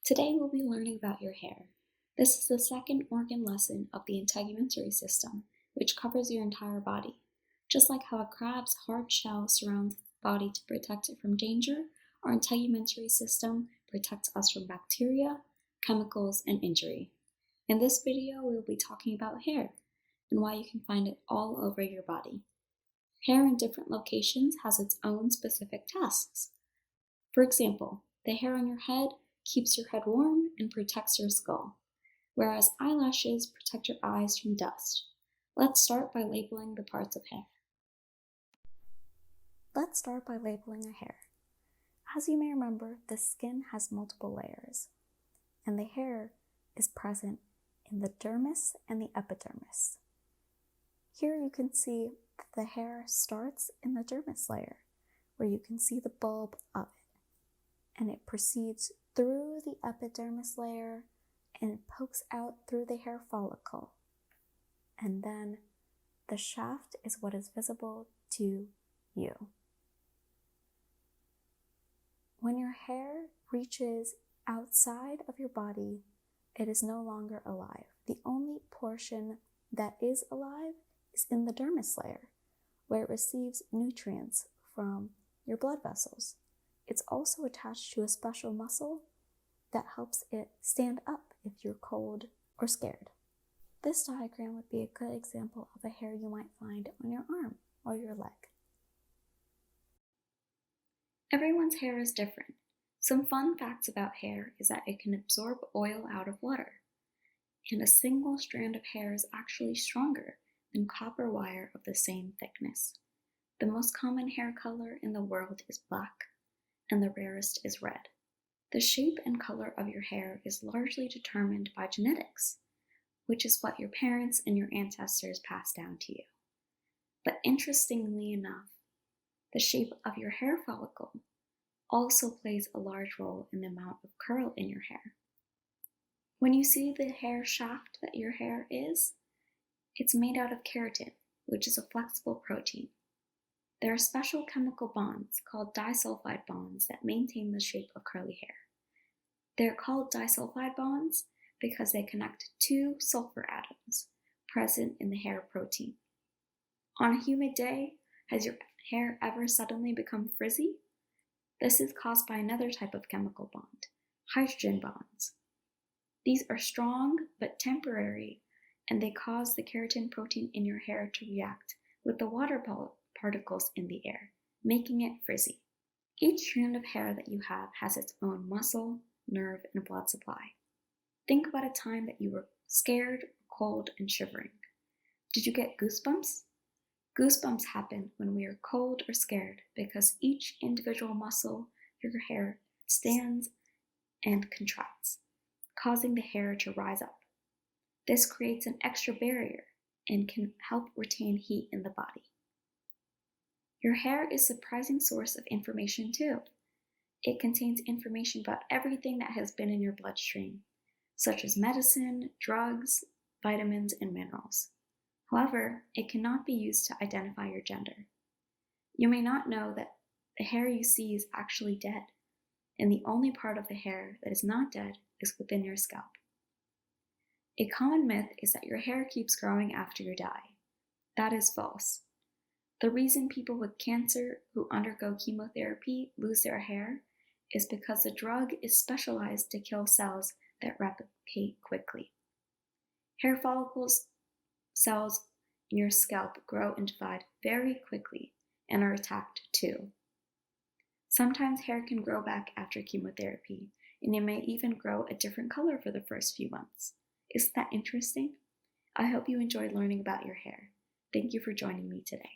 Today we'll be learning about your hair. This is the second organ lesson of the integumentary system, which covers your entire body. Just like how a crab's hard shell surrounds its body to protect it from danger, our integumentary system protects us from bacteria, chemicals, and injury. In this video, we will be talking about hair and why you can find it all over your body. Hair in different locations has its own specific tasks. For example, the hair on your head keeps your head warm and protects your skull, whereas eyelashes protect your eyes from dust. Let's start by labeling the parts of hair. Let's start by labeling a hair. As you may remember, the skin has multiple layers, and the hair is present in the dermis and the epidermis. Here you can see that the hair starts in the dermis layer, where you can see the bulb of it, and it proceeds through the epidermis layer and pokes out through the hair follicle. And then the shaft is what is visible to you. When your hair reaches outside of your body, it is no longer alive. The only portion that is alive is in the dermis layer, where it receives nutrients from your blood vessels. It's also attached to a special muscle that helps it stand up if you're cold or scared. This diagram would be a good example of a hair you might find on your arm or your leg. Everyone's hair is different. Some fun facts about hair is that it can absorb oil out of water, and a single strand of hair is actually stronger than copper wire of the same thickness. The most common hair color in the world is black, and the rarest is red. The shape and color of your hair is largely determined by genetics, which is what your parents and your ancestors passed down to you. But interestingly enough, the shape of your hair follicle also plays a large role in the amount of curl in your hair. When you see the hair shaft that your hair is, it's made out of keratin, which is a flexible protein. There are special chemical bonds called disulfide bonds that maintain the shape of curly hair. They're called disulfide bonds because they connect two sulfur atoms present in the hair protein. On a humid day, has your hair ever suddenly become frizzy? This is caused by another type of chemical bond, hydrogen bonds. These are strong but temporary, and they cause the keratin protein in your hair to react with the water particles in the air, making it frizzy. Each strand of hair that you have has its own muscle, nerve, and blood supply. Think about a time that you were scared, cold, and shivering. Did you get goosebumps? Goosebumps happen when we are cold or scared because each individual muscle of your hair stands and contracts, causing the hair to rise up. This creates an extra barrier and can help retain heat in the body. Your hair is a surprising source of information too. It contains information about everything that has been in your bloodstream, such as medicine, drugs, vitamins, and minerals. However, it cannot be used to identify your gender. You may not know that the hair you see is actually dead, and the only part of the hair that is not dead is within your scalp. A common myth is that your hair keeps growing after you die. That is false. The reason people with cancer who undergo chemotherapy lose their hair is because the drug is specialized to kill cells that replicate quickly. Hair follicles cells in your scalp grow and divide very quickly and are attacked too. Sometimes hair can grow back after chemotherapy, and it may even grow a different color for the first few months. Isn't that interesting? I hope you enjoyed learning about your hair. Thank you for joining me today.